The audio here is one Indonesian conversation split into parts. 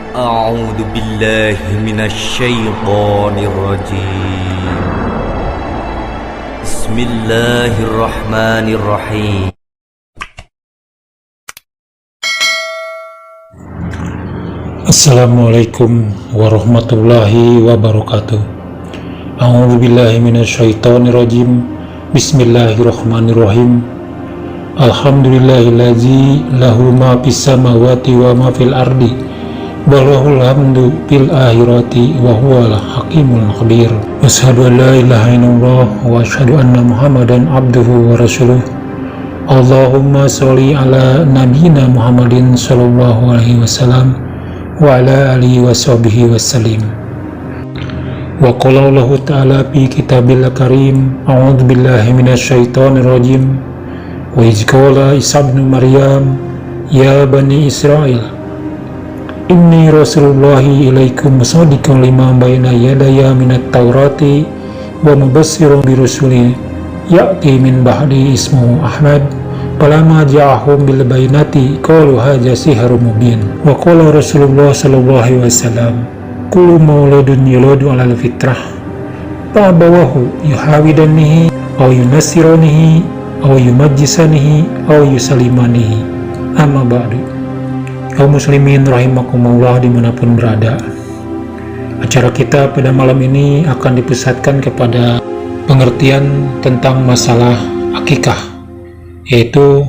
أعوذ بالله من الشيطان الرجيم. بسم الله الرحمن الرحيم. Assalamualaikum warahmatullahi wabarakatuh. A'udzu billahi minasyaitonir rajim. Bismillahirrahmanirrahim. Alhamdulillahillazi lahu ma fis samawati wa ma fil ardi. Walahul hamdu fil akhirati wa huwal hakimul khabir. Asyhadu an la ilaha illallah wa asyhadu anna Muhammadan abduhu wa rasuluh. Allahumma sholli ala nabiyyina Muhammadin sallallahu alaihi wasallam wa ala alihi wa sahbihi wasallim. Wa qala Allah ta'ala fi kitabil karim, a'udzu billahi minasyaitonir rajim. Wa iz qala Isa ibnu Maryam ya bani Israil inni rasulullahi ilaikum musaddiqan lima baina yadayya minat taurati wa mubassiran bi rasulin ya'ti min ba'di ismuhu Ahmad. Falamma ja'ahum bil bayinati qalu hadza sihrun mubin. Wa qala Rasulullah sallallahu alaihi wasallam kullu mauludun yuladu 'alal fitrah fa abawahu yuhawidanihi aw yunassiranihi aw yumajjisanihi aw yusallimanihi. Amma ba'du. Kaum muslimin rahimakumullah dimanapun berada, acara kita pada malam ini akan dipusatkan kepada pengertian tentang masalah akikah, yaitu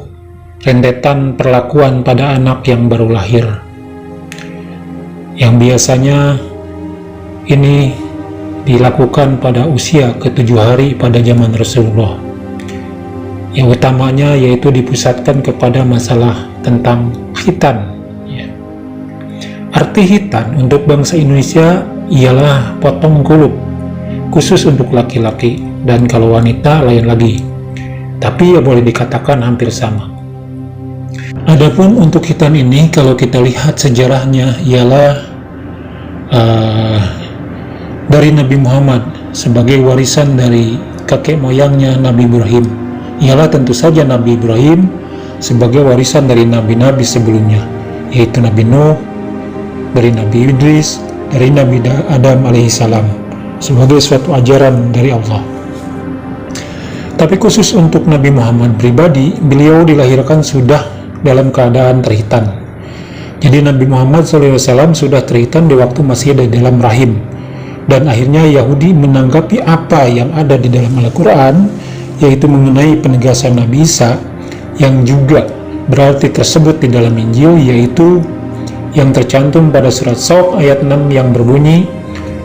rentetan perlakuan pada anak yang baru lahir, yang biasanya ini dilakukan pada usia ke-7 hari pada zaman Rasulullah. Yang utamanya yaitu dipusatkan kepada masalah tentang khitan. Arti khitan untuk bangsa Indonesia ialah potong kulub, khusus untuk laki-laki, dan kalau wanita lain lagi. Tapi ya boleh dikatakan hampir sama. Adapun untuk khitan ini, kalau kita lihat sejarahnya, ialah dari Nabi Muhammad sebagai warisan dari kakek moyangnya Nabi Ibrahim. Ialah tentu saja Nabi Ibrahim sebagai warisan dari nabi-nabi sebelumnya, yaitu Nabi Nuh, dari Nabi Idris, dari Nabi Adam alaihissalam, sebagai suatu ajaran dari Allah. Tapi khusus untuk Nabi Muhammad pribadi, beliau dilahirkan sudah dalam keadaan terhitan. Jadi Nabi Muhammad SAW sudah terhitan di waktu masih ada di dalam rahim. Dan akhirnya Yahudi menanggapi apa yang ada di dalam Al-Quran, yaitu mengenai penegasan Nabi Isa, yang juga berarti tersebut di dalam Injil, yaitu yang tercantum pada surat Shaf ayat 6 yang berbunyi,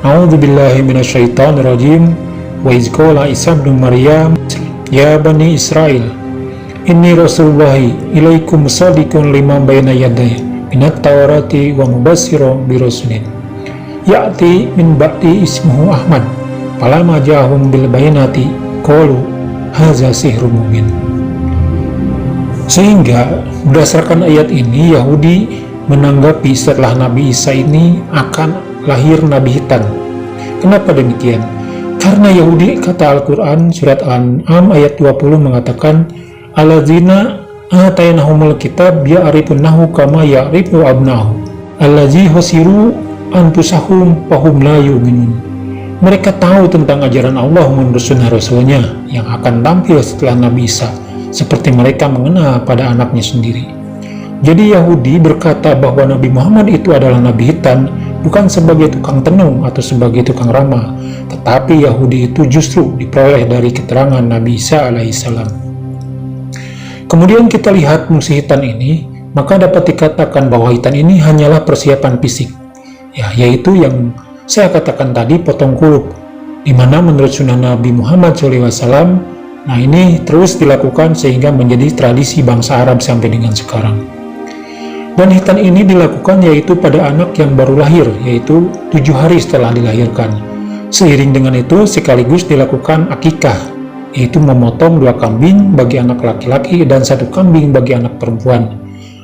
A'udzu billahi minasyaitonir rajim. Wa iz qala Isa ibnu Maryam ya bani Israil inni rasulullahi ilaikum musaddiqan lima baina yadayya minat taurati wa mubassiran bi rasulin ya'ti min ba'di ismuhu Ahmad. Falamma ja'ahum bil bayinati qalu hadza sihrun mubin. Sehingga berdasarkan ayat ini Yahudi menanggapi setelah Nabi Isa ini akan lahir Nabi Khitan. Kenapa demikian? Karena Yahudi, kata Al-Quran surat Al-An'am ayat 20 mengatakan, alladzina atainahumul kitab ya'rifunahu kama ya'rifu abnahu allazi hasiru anfusahum fahum la yu'minun. Mereka tahu tentang ajaran Allah menurut sunnah Rasulnya yang akan tampil setelah Nabi Isa, seperti mereka mengenal pada anaknya sendiri. Jadi Yahudi berkata bahwa Nabi Muhammad itu adalah Nabi Khitan, bukan sebagai tukang tenung atau sebagai tukang ramal, tetapi Yahudi itu justru diperoleh dari keterangan Nabi Isa alaihissalam. Kemudian kita lihat fungsi khitan ini, maka dapat dikatakan bahwa khitan ini hanyalah persiapan fisik, yaitu yang saya katakan tadi, potong kulub, di mana menurut sunnah Nabi Muhammad SAW, nah ini terus dilakukan sehingga menjadi tradisi bangsa Arab sampai dengan sekarang. Dan khitan ini dilakukan yaitu pada anak yang baru lahir, yaitu 7 hari setelah dilahirkan. Seiring dengan itu sekaligus dilakukan akikah, yaitu memotong 2 kambing bagi anak laki-laki dan 1 kambing bagi anak perempuan.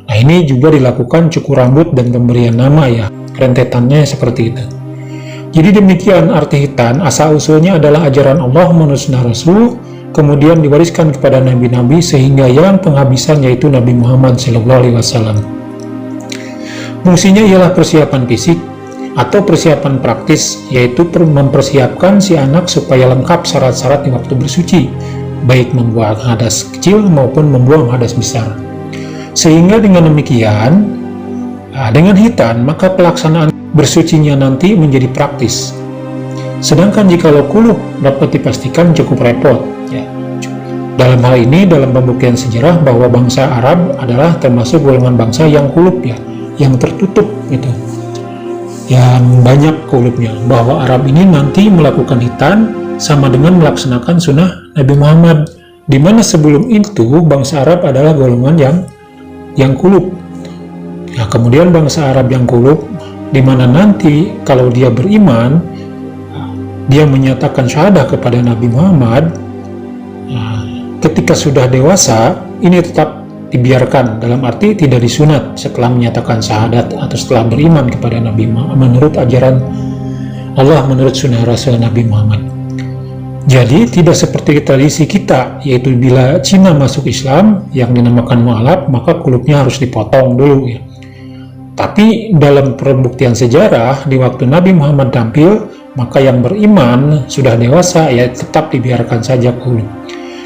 Nah ini juga dilakukan cukur rambut dan pemberian nama, ya, rentetannya seperti itu. Jadi demikian arti khitan, asal-usulnya adalah ajaran Allah menurut sunnah Rasul, kemudian diwariskan kepada nabi-nabi sehingga yang penghabisan yaitu Nabi Muhammad SAW. Fungsinya ialah persiapan fisik atau persiapan praktis, yaitu mempersiapkan si anak supaya lengkap syarat-syarat di waktu bersuci, baik membuang hadas kecil maupun membuang hadas besar. Sehingga dengan demikian, dengan hitan, maka pelaksanaan bersucinya nanti menjadi praktis. Sedangkan jikalau kulub dapat dipastikan cukup repot. Ya. Dalam hal ini, dalam pembuktian sejarah bahwa bangsa Arab adalah termasuk golongan bangsa yang kulub, ya, yang tertutup gitu, yang banyak kulubnya, bahwa Arab ini nanti melakukan hitan sama dengan melaksanakan sunnah Nabi Muhammad, di mana sebelum itu bangsa Arab adalah golongan yang kulub. Ya, kemudian bangsa Arab yang kulub, di mana nanti kalau dia beriman, dia menyatakan syahadah kepada Nabi Muhammad, ketika sudah dewasa ini tetap dibiarkan, dalam arti tidak disunat setelah menyatakan syahadat atau setelah beriman kepada Nabi Muhammad menurut ajaran Allah, menurut sunnah Rasul Nabi Muhammad. Jadi tidak seperti tradisi kita, yaitu bila Cina masuk Islam yang dinamakan mu'alaf, maka kulubnya harus dipotong dulu, ya. Tapi dalam pembuktian sejarah, di waktu Nabi Muhammad tampil, maka yang beriman sudah dewasa ya tetap dibiarkan saja kulub.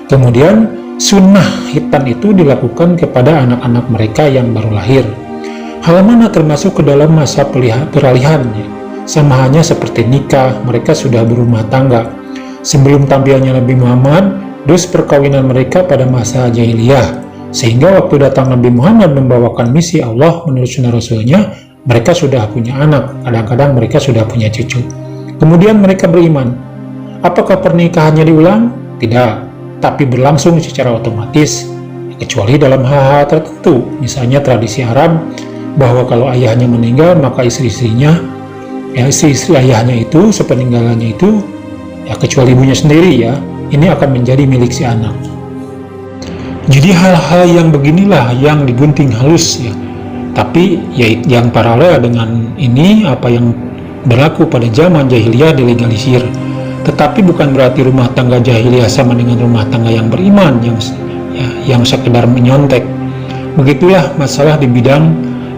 Kemudian sunnah hitan itu dilakukan kepada anak-anak mereka yang baru lahir. Hal mana termasuk ke dalam masa peralihan, ya. Sama hanya seperti nikah, mereka sudah berumah tangga. Sebelum tampilnya Nabi Muhammad, dus perkawinan mereka pada masa jahiliyah, sehingga waktu datang Nabi Muhammad membawakan misi Allah menurut sunnah Rasulnya, mereka sudah punya anak, kadang-kadang mereka sudah punya cucu. Kemudian mereka beriman. Apakah pernikahannya diulang? Tidak, tapi berlangsung secara otomatis, kecuali dalam hal-hal tertentu. Misalnya tradisi Arab, bahwa kalau ayahnya meninggal, maka istri-istrinya, ya istri-istri ayahnya itu, sepeninggalannya itu, ya kecuali ibunya sendiri, ya, ini akan menjadi milik si anak. Jadi hal-hal yang beginilah yang digunting halus, ya. Tapi ya yang paralel dengan ini, apa yang berlaku pada zaman jahiliyah dilegalisir. Tetapi bukan berarti rumah tangga jahiliyah sama dengan rumah tangga yang beriman, yang sekedar menyontek. Begitulah masalah di bidang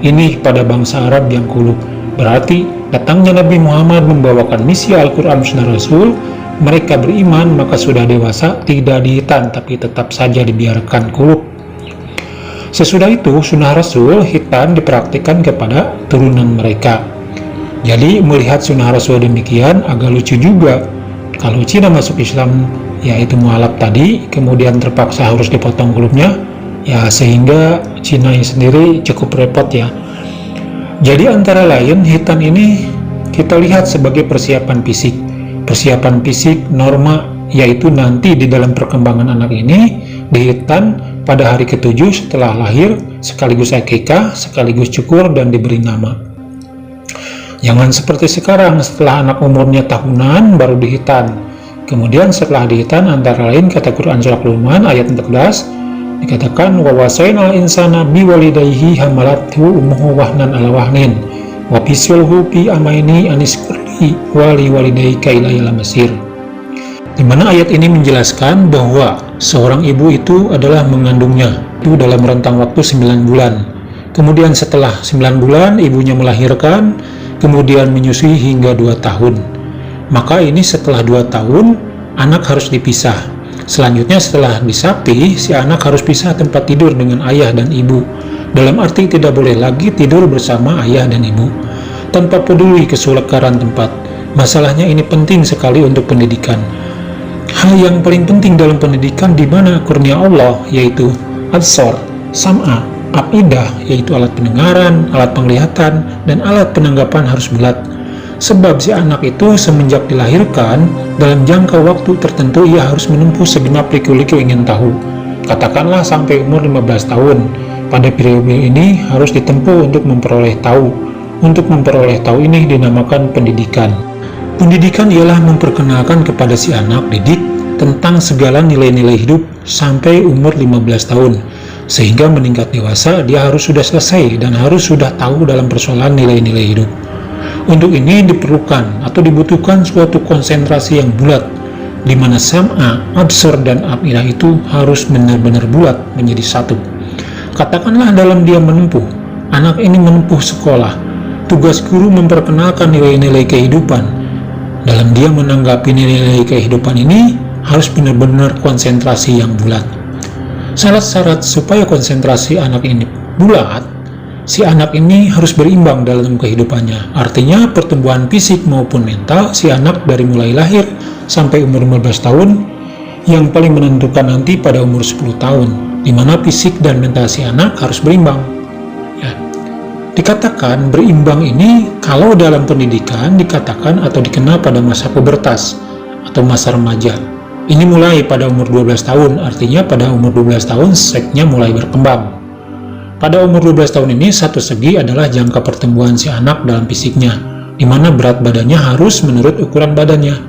ini pada bangsa Arab yang kulub. Berarti datangnya Nabi Muhammad membawakan misi Al-Quran Sunnah Rasul, mereka beriman, maka sudah dewasa, tidak dihitan, tapi tetap saja dibiarkan kulub. Sesudah itu, Sunnah Rasul hitan dipraktikkan kepada turunan mereka. Jadi melihat Sunnah Rasul demikian agak lucu juga. Kalau Cina masuk Islam, yaitu mu'alaf tadi, kemudian terpaksa harus dipotong kulubnya, ya sehingga Cina sendiri cukup repot, ya. Jadi antara lain hitan ini kita lihat sebagai persiapan fisik. Persiapan fisik norma, yaitu nanti di dalam perkembangan anak ini dihitan pada hari ke-7 setelah lahir, sekaligus akikah, sekaligus cukur dan diberi nama. Jangan seperti sekarang, setelah anak umurnya tahunan baru dihitan. Kemudian setelah dihitan, antara lain kata Quran surah Luqman ayat 14 dikatakan wa wasainal insana biwalidayhi hamalathu ummuhu wahnan ala wahnin wa fisilhu fi amaini aniskurli wali walidayka ilayil masir. Di mana ayat ini menjelaskan bahwa seorang ibu itu adalah mengandungnya itu dalam rentang waktu 9 bulan. Kemudian setelah 9 bulan ibunya melahirkan, kemudian menyusui hingga 2 tahun. Maka ini setelah 2 tahun, anak harus dipisah. Selanjutnya setelah disakti, si anak harus pisah tempat tidur dengan ayah dan ibu. Dalam arti tidak boleh lagi tidur bersama ayah dan ibu, tanpa peduli kesulekaran tempat. Masalahnya ini penting sekali untuk pendidikan. Hal yang paling penting dalam pendidikan di mana kurnia Allah, yaitu absor, sam'a, afidah, yaitu alat pendengaran, alat penglihatan, dan alat penanggapan harus bulat. Sebab si anak itu semenjak dilahirkan, dalam jangka waktu tertentu ia harus menempuh segenap liku-liku ingin tahu. Katakanlah sampai umur 15 tahun. Pada periode ini harus ditempuh untuk memperoleh tahu. Untuk memperoleh tahu ini dinamakan pendidikan. Pendidikan ialah memperkenalkan kepada si anak didik tentang segala nilai-nilai hidup sampai umur 15 tahun. Sehingga meningkat dewasa dia harus sudah selesai dan harus sudah tahu dalam persoalan nilai-nilai hidup. Untuk ini diperlukan atau dibutuhkan suatu konsentrasi yang bulat, di mana sam'a, absor, dan afidah itu harus benar-benar bulat menjadi satu. Katakanlah dalam dia menempuh, anak ini menempuh sekolah. Tugas guru memperkenalkan nilai-nilai kehidupan. Dalam dia menanggapi nilai-nilai kehidupan ini, harus benar-benar konsentrasi yang bulat. Syarat-syarat supaya konsentrasi anak ini bulat, si anak ini harus berimbang dalam kehidupannya. Artinya pertumbuhan fisik maupun mental si anak dari mulai lahir sampai umur 15 tahun, yang paling menentukan nanti pada umur 10 tahun, di mana fisik dan mental si anak harus berimbang. Ya. Dikatakan berimbang ini kalau dalam pendidikan dikatakan atau dikenal pada masa pubertas atau masa remaja. Ini mulai pada umur 12 tahun, artinya pada umur 12 tahun seksnya mulai berkembang. Pada umur 12 tahun ini, satu segi adalah jangka pertumbuhan si anak dalam fisiknya, di mana berat badannya harus menurut ukuran badannya.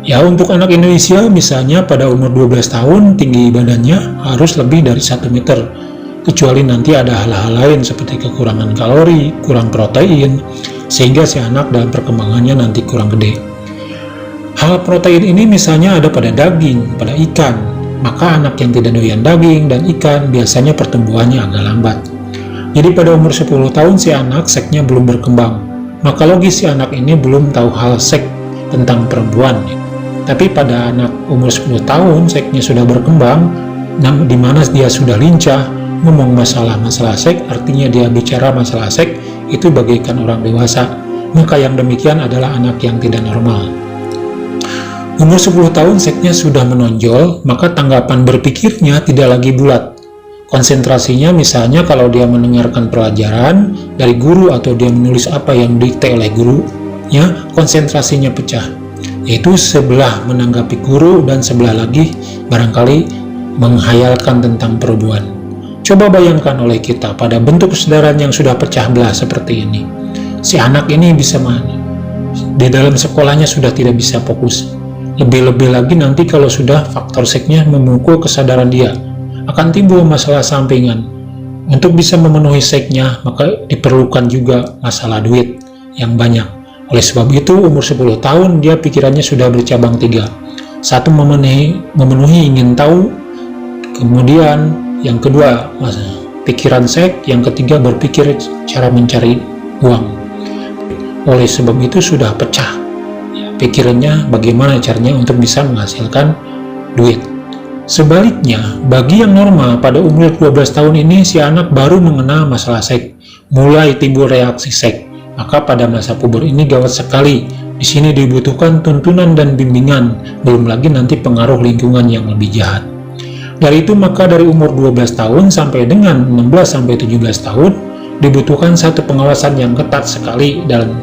Ya, untuk anak Indonesia, misalnya pada umur 12 tahun, tinggi badannya harus lebih dari 1 meter, kecuali nanti ada hal-hal lain seperti kekurangan kalori, kurang protein, sehingga si anak dalam perkembangannya nanti kurang gede. Hal protein ini misalnya ada pada daging, pada ikan, maka anak yang tidak doyan daging dan ikan biasanya pertumbuhannya agak lambat. Jadi pada umur 10 tahun si anak seksnya belum berkembang, maka logis si anak ini belum tahu hal seks tentang perempuan. Tapi pada anak umur 10 tahun seksnya sudah berkembang, di mana dia sudah lincah ngomong masalah-masalah seks, artinya dia bicara masalah seks itu bagaikan orang dewasa, maka yang demikian adalah anak yang tidak normal. Umur 10 tahun seksnya sudah menonjol, maka tanggapan berpikirnya tidak lagi bulat. Konsentrasinya misalnya kalau dia mendengarkan pelajaran dari guru atau dia menulis apa yang didikte oleh guru, ya konsentrasinya pecah. Yaitu sebelah menanggapi guru dan sebelah lagi barangkali menghayalkan tentang perempuan. Coba bayangkan oleh kita pada bentuk kesadaran yang sudah pecah belah seperti ini. Si anak ini bisa mana? Di dalam sekolahnya sudah tidak bisa fokus. Lebih-lebih lagi nanti kalau sudah faktor seksnya memukul kesadaran dia, akan timbul masalah sampingan. Untuk bisa memenuhi seksnya, maka diperlukan juga masalah duit yang banyak. Oleh sebab itu, umur 10 tahun dia pikirannya sudah bercabang 3. Satu, memenuhi ingin tahu, kemudian yang kedua, pikiran seks, yang ketiga berpikir cara mencari uang. Oleh sebab itu sudah pecah pikirannya bagaimana caranya untuk bisa menghasilkan duit. Sebaliknya, bagi yang normal pada umur 12 tahun ini si anak baru mengenal masalah seks, mulai timbul reaksi seks. Maka pada masa puber ini gawat sekali. Di sini dibutuhkan tuntunan dan bimbingan, belum lagi nanti pengaruh lingkungan yang lebih jahat. Dari itu maka dari umur 12 tahun sampai dengan 16 sampai 17 tahun dibutuhkan satu pengawasan yang ketat sekali dan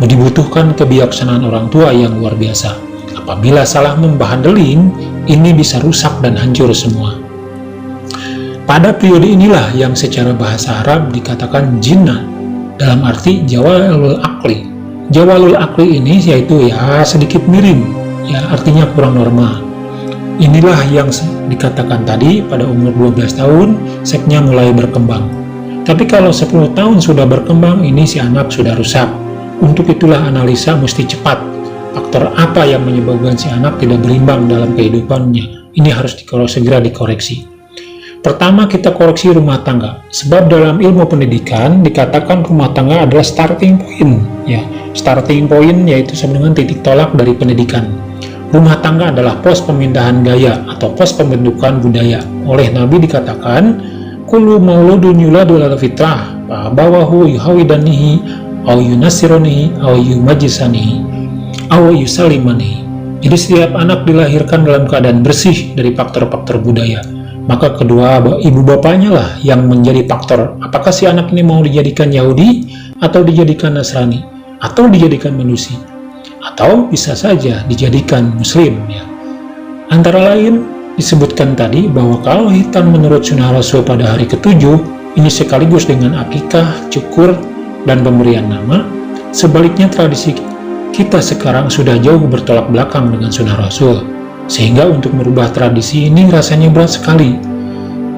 dibutuhkan kebijaksanaan orang tua yang luar biasa. Apabila salah membahandeling, ini bisa rusak dan hancur semua. Pada periode inilah yang secara bahasa Arab dikatakan jinnah, dalam arti jawalul akli. Jawalul akli ini yaitu ya sedikit miring, ya artinya kurang normal. Inilah yang dikatakan tadi pada umur 12 tahun seksnya mulai berkembang. Tapi kalau 10 tahun sudah berkembang, ini si anak sudah rusak. Untuk itulah analisa mesti cepat. Faktor apa yang menyebabkan si anak tidak berimbang dalam kehidupannya? Ini harus segera dikoreksi. Pertama, kita koreksi rumah tangga. Sebab dalam ilmu pendidikan dikatakan rumah tangga adalah starting point. Ya, starting point yaitu sama dengan titik tolak dari pendidikan. Rumah tangga adalah pos pemindahan gaya atau pos pembentukan budaya. Oleh Nabi dikatakan, kullu mauludun yuladu ala fitrah, fa abawahu yuhawidanihi au yunasironihi au yumajisanihi au yusalimanihi. Jadi setiap anak dilahirkan dalam keadaan bersih dari faktor-faktor budaya, maka kedua ibu bapaknya lah yang menjadi faktor apakah si anak ini mau dijadikan Yahudi atau dijadikan Nasrani atau dijadikan Majusi atau bisa saja dijadikan Muslim, ya. Antara lain disebutkan tadi bahwa kalau hitam menurut sunnah Rasul pada hari ke-7 ini sekaligus dengan akikah, cukur, dan pemberian nama. Sebaliknya tradisi kita sekarang sudah jauh bertolak belakang dengan sunnah Rasul, sehingga untuk merubah tradisi ini rasanya berat sekali.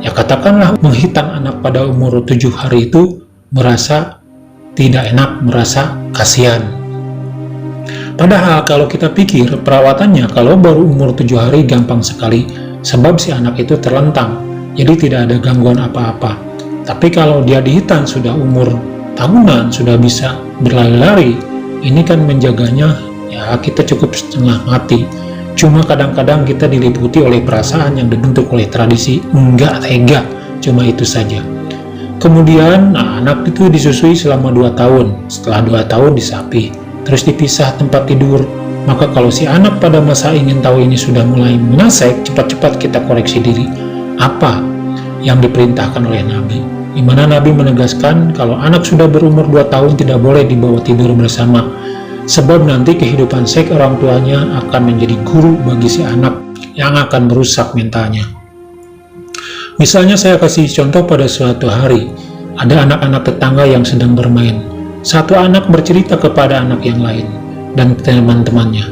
Ya katakanlah menghitan anak pada umur 7 hari itu merasa tidak enak, merasa kasihan. Padahal kalau kita pikir perawatannya kalau baru umur 7 hari gampang sekali, sebab si anak itu terlentang, jadi tidak ada gangguan apa-apa. Tapi kalau dia dihitan sudah umur tahunan, sudah bisa berlari-lari, ini kan menjaganya ya kita cukup setengah mati. Cuma kadang-kadang kita diliputi oleh perasaan yang dibentuk oleh tradisi, enggak tega, cuma itu saja. Kemudian anak itu disusui selama 2 tahun, setelah 2 tahun disapi, terus dipisah tempat tidur. Maka kalau si anak pada masa ingin tahu ini sudah mulai menasek, cepat-cepat kita koreksi diri. Apa yang diperintahkan oleh Nabi? Di mana Nabi menegaskan kalau anak sudah berumur 2 tahun tidak boleh dibawa tidur bersama. Sebab nanti kehidupan seks orang tuanya akan menjadi guru bagi si anak yang akan merusak mentalnya. Misalnya saya kasih contoh pada suatu hari, ada anak-anak tetangga yang sedang bermain. Satu anak bercerita kepada anak yang lain dan teman-temannya.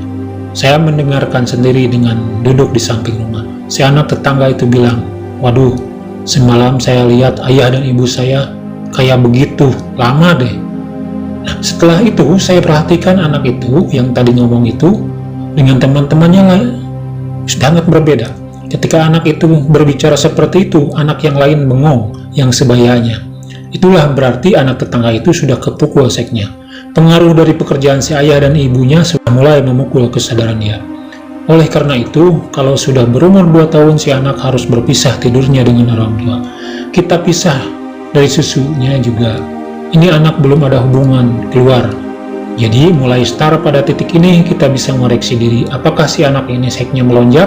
Saya mendengarkan sendiri dengan duduk di samping rumah. Si anak tetangga itu bilang, "Waduh, semalam saya lihat ayah dan ibu saya kayak begitu, lama deh." Nah, setelah itu saya perhatikan anak itu yang tadi ngomong itu dengan teman-temannya sangat berbeda. Ketika anak itu berbicara seperti itu, anak yang lain bengong, yang sebayanya. Itulah berarti anak tetangga itu sudah kepukul seksnya. Pengaruh dari pekerjaan si ayah dan ibunya sudah mulai memukul kesadaran dia. Oleh karena itu, kalau sudah berumur 2 tahun si anak harus berpisah tidurnya dengan orang tua. Kita pisah dari susunya juga. Ini anak belum ada hubungan keluar. Jadi mulai start pada titik ini kita bisa mengoreksi diri. Apakah si anak ini seksnya melonjak?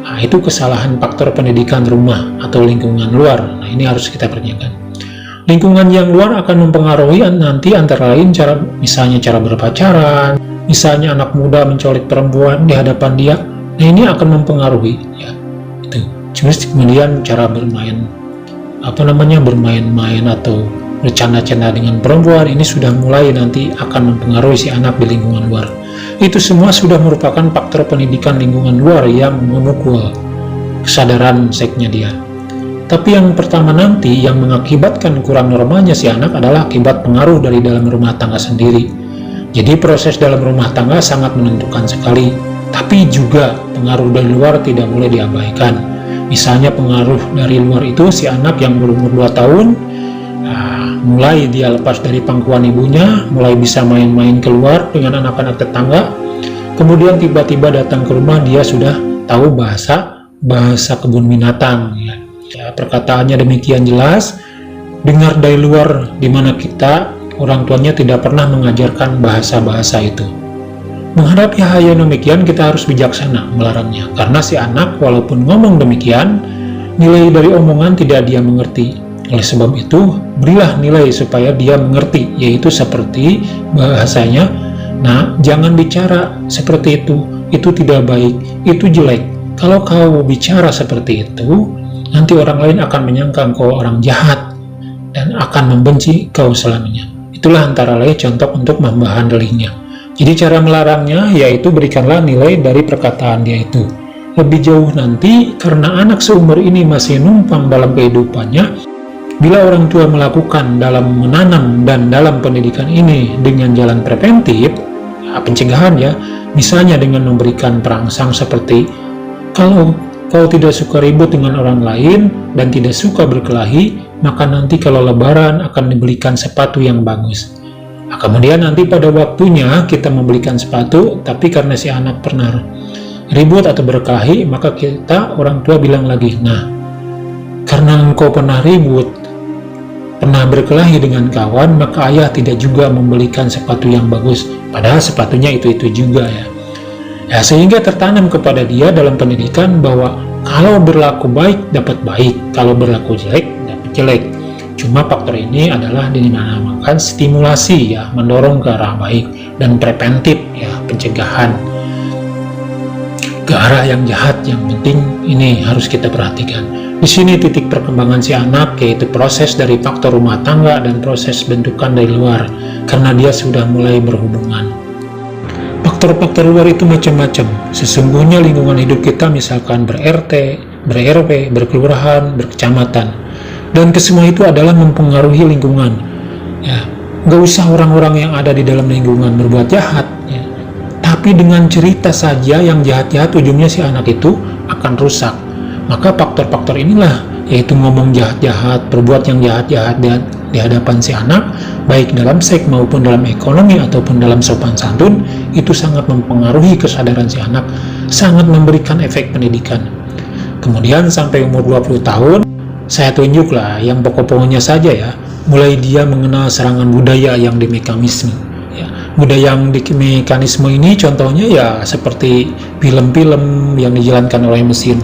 Nah, itu kesalahan faktor pendidikan rumah atau lingkungan luar. Nah, ini harus kita pertanyakan. Lingkungan yang luar akan mempengaruhi nanti antara lain misalnya cara berpacaran, misalnya anak muda mencolek perempuan di hadapan dia. Nah, ini akan mempengaruhi ya. Itu. Kemudian cara bermain bermain-main atau bercanda-canda dengan perempuan ini sudah mulai nanti akan mempengaruhi si anak di lingkungan luar. Itu semua sudah merupakan faktor pendidikan lingkungan luar yang memukul kesadaran seksnya dia. Tapi yang pertama nanti yang mengakibatkan kurang normalnya si anak adalah akibat pengaruh dari dalam rumah tangga sendiri. Jadi proses dalam rumah tangga sangat menentukan sekali. Tapi juga pengaruh dari luar tidak boleh diabaikan. Misalnya pengaruh dari luar itu si anak yang berumur 2 tahun, mulai dia lepas dari pangkuan ibunya, mulai bisa main-main keluar dengan anak-anak tetangga. Kemudian tiba-tiba datang ke rumah dia sudah tahu bahasa kebun binatang ya. Perkataannya demikian jelas, dengar dari luar di mana kita orang tuanya tidak pernah mengajarkan bahasa-bahasa itu. Menghadapi hal yang demikian kita harus bijaksana melarangnya, karena si anak walaupun ngomong demikian, nilai dari omongan tidak dia mengerti. Oleh sebab itu, berilah nilai supaya dia mengerti, yaitu seperti bahasanya, nah jangan bicara seperti itu tidak baik, itu jelek. Kalau kau bicara seperti itu, nanti orang lain akan menyangka kau orang jahat dan akan membenci kau selamanya. Itulah antara lain contoh untuk memhandlinya. Jadi cara melarangnya yaitu berikanlah nilai dari perkataan dia itu. Lebih jauh nanti, karena anak seumur ini masih numpang dalam kehidupannya, bila orang tua melakukan dalam menanam dan dalam pendidikan ini dengan jalan preventif, pencegahan ya, misalnya dengan memberikan perangsang seperti, kalau kau tidak suka ribut dengan orang lain dan tidak suka berkelahi, maka nanti kalau lebaran akan dibelikan sepatu yang bagus. Nah, kemudian nanti pada waktunya kita membelikan sepatu, tapi karena si anak pernah ribut atau berkelahi, maka kita orang tua bilang lagi, nah karena engkau pernah ribut, pernah berkelahi dengan kawan, maka ayah tidak juga membelikan sepatu yang bagus, padahal sepatunya itu-itu juga ya. Sehingga tertanam kepada dia dalam pendidikan bahwa kalau berlaku baik dapat baik, kalau berlaku jelek dapat jelek. Cuma faktor ini adalah dinamakan stimulasi ya, mendorong ke arah baik, dan preventif ya, pencegahan ke arah yang jahat. Yang penting ini harus kita perhatikan. Di sini titik perkembangan si anak, yaitu proses dari faktor rumah tangga dan proses bentukan dari luar, karena dia sudah mulai berhubungan. Faktor-faktor luar itu macam-macam. Sesungguhnya lingkungan hidup kita misalkan ber-RT, ber-RW, berkelurahan, berkecamatan, dan kesemua itu adalah mempengaruhi lingkungan. Ya, nggak usah orang-orang yang ada di dalam lingkungan berbuat jahat, ya. Tapi dengan cerita saja yang jahat-jahat, ujungnya si anak itu akan rusak. Maka faktor-faktor inilah yaitu ngomong jahat-jahat, berbuat yang jahat-jahat di hadapan si anak, baik dalam seks maupun dalam ekonomi ataupun dalam sopan santun, itu sangat mempengaruhi kesadaran si anak, sangat memberikan efek pendidikan. Kemudian sampai umur 20 tahun, saya tunjuklah yang pokok-pokoknya saja ya, mulai dia mengenal serangan budaya yang di mekanisme. Ya, budaya yang di mekanisme ini contohnya ya seperti film-film yang dijalankan oleh mesin.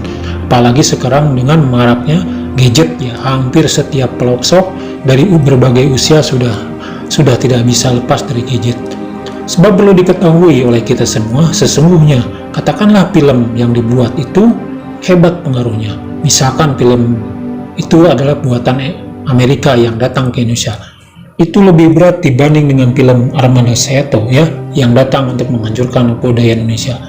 Apalagi sekarang dengan maraknya gadget ya, hampir setiap pelosok dari berbagai usia sudah tidak bisa lepas dari gadget. Sebab perlu diketahui oleh kita semua, sesungguhnya katakanlah film yang dibuat itu hebat pengaruhnya. Misalkan film itu adalah buatan Amerika yang datang ke Indonesia, itu lebih berat dibanding dengan film Armando Seto ya, yang datang untuk menghancurkan budaya Indonesia.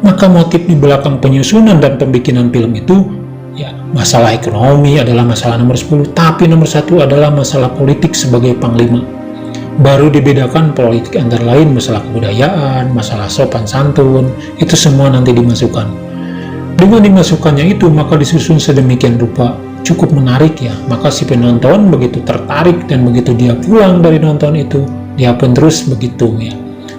Maka motif di belakang penyusunan dan pembikinan film itu ya, masalah ekonomi adalah masalah nomor 10, tapi nomor 1 adalah masalah politik sebagai panglima. Baru dibedakan politik antara lain masalah kebudayaan, masalah sopan santun, itu semua nanti dimasukkan. Dengan dimasukkannya itu maka disusun sedemikian rupa, cukup menarik ya, maka si penonton begitu tertarik dan begitu dia pulang dari nonton itu, dia pun terus begitu ya,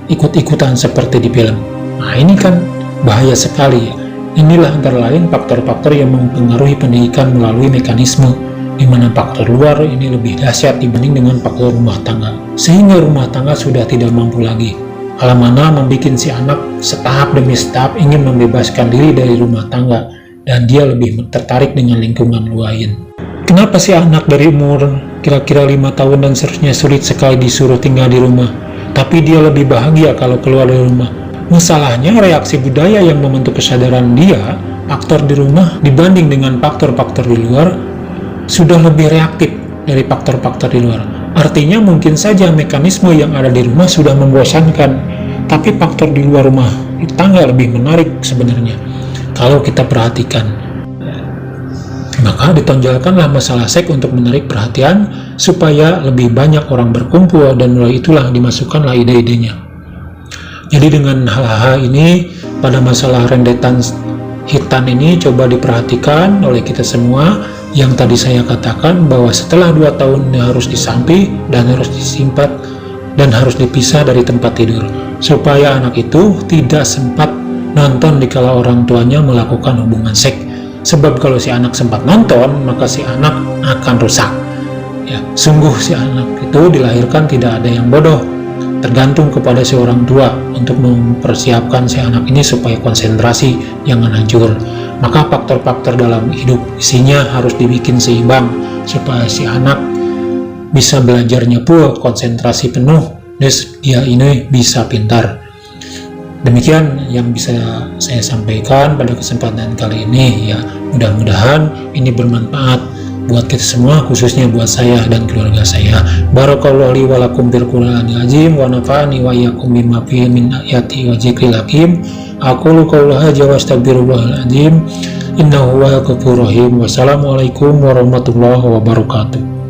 ikut-ikutan seperti di film. Nah ini kan bahaya sekali ya. Inilah antara lain faktor-faktor yang mempengaruhi pendidikan melalui mekanisme, di mana faktor luar ini lebih dahsyat dibanding dengan faktor rumah tangga, sehingga rumah tangga sudah tidak mampu lagi. Hal mana membuat si anak setahap demi setahap ingin membebaskan diri dari rumah tangga, dan dia lebih tertarik dengan lingkungan lain. Kenapa si anak dari umur kira-kira 5 tahun dan seterusnya sulit sekali disuruh tinggal di rumah, tapi dia lebih bahagia kalau keluar dari rumah? Masalahnya reaksi budaya yang membentuk kesadaran dia, faktor di rumah dibanding dengan faktor-faktor di luar, sudah lebih reaktif dari faktor-faktor di luar. Artinya mungkin saja mekanisme yang ada di rumah sudah membosankan, tapi faktor di luar rumah tangga lebih menarik sebenarnya. Kalau kita perhatikan, maka ditonjolkanlah masalah seks untuk menarik perhatian supaya lebih banyak orang berkumpul, dan mulai itulah dimasukkanlah ide-idenya. Jadi dengan hal-hal ini pada masalah rentetan hitan ini coba diperhatikan oleh kita semua yang tadi saya katakan, bahwa setelah 2 tahun harus disampi dan harus disimpan dan harus dipisah dari tempat tidur supaya anak itu tidak sempat nonton dikala orang tuanya melakukan hubungan seks. Sebab kalau si anak sempat nonton, maka si anak akan rusak ya. Sungguh si anak itu dilahirkan tidak ada yang bodoh, tergantung kepada si orang tua untuk mempersiapkan si anak ini supaya konsentrasi jangan hancur. Maka faktor-faktor dalam hidup isinya harus dibikin seimbang supaya si anak bisa belajarnya pun konsentrasi penuh, dan dia ini bisa pintar. Demikian yang bisa saya sampaikan pada kesempatan kali ini ya. Mudah-mudahan ini bermanfaat buat kita semua, khususnya buat saya dan keluarga saya. Barakallahu li wa lakum bil Qur'anil azim wa nafa'ani wa iyyakum bima fihi min ayati wa dzikril hakim. Aqulu qawla hadza wa astaghfirullahal azim. Innahu huwal ghafurur rahim. Wassalamualaikum warahmatullahi wabarakatuh.